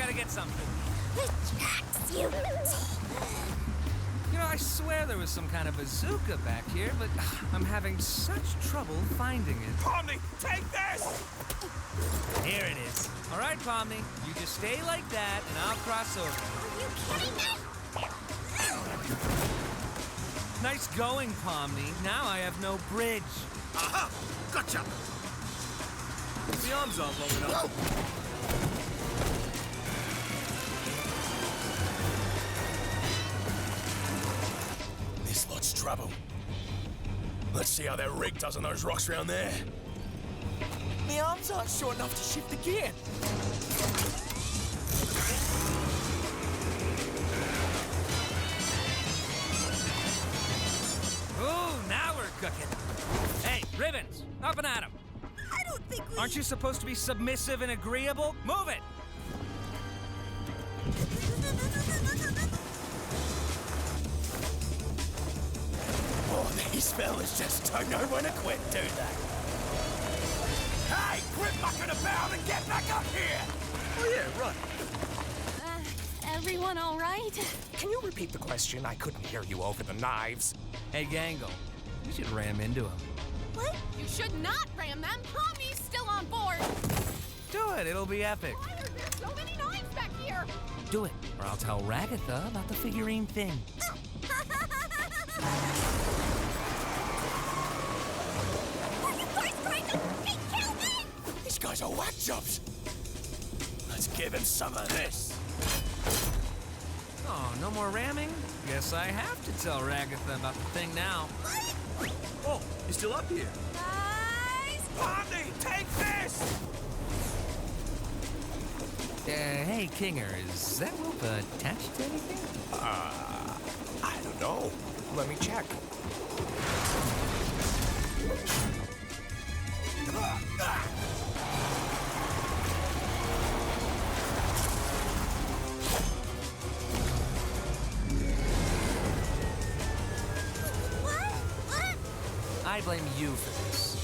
gotta get something. Relax, you. You know, I swear there was some kind of bazooka back here, but I'm having such trouble finding it. Pomni, take this! Here it is. All right, Pomni, you just stay like that, and I'll cross over. Are you kidding me? Nice going, Pomni. Now I have no bridge. Aha! Gotcha! The arms aren't long enough. This lot's trouble. Let's see how that rig does on those rocks around there. My arms aren't short enough to shift the gear. Ooh, now we're cooking. Hey, Ribbons, up and at 'em. I don't think we... Aren't you supposed to be submissive and agreeable? Move it! Oh, these fellas just don't know when to quit, do they? Hey, quit mucking about and get back up here! Oh yeah, right. Everyone all right? Can you repeat the question? I couldn't hear you over the knives. Hey, Gangle, you should ram into him. What? You should not ram them. Tommy's still on board. Do it, it'll be epic. Why are there so many knives back here? Do it, or I'll tell Ragatha about the figurine thing. Are you guys going to kill me? These guys are whack jobs. Let's give him some of this. Oh, no more ramming? Guess I have to tell Ragatha about the thing now. Oh, you're still up here? Guys! Pomni, take this! Hey, Kinger, is that rope attached to anything? I don't know. Let me check. I blame you for this.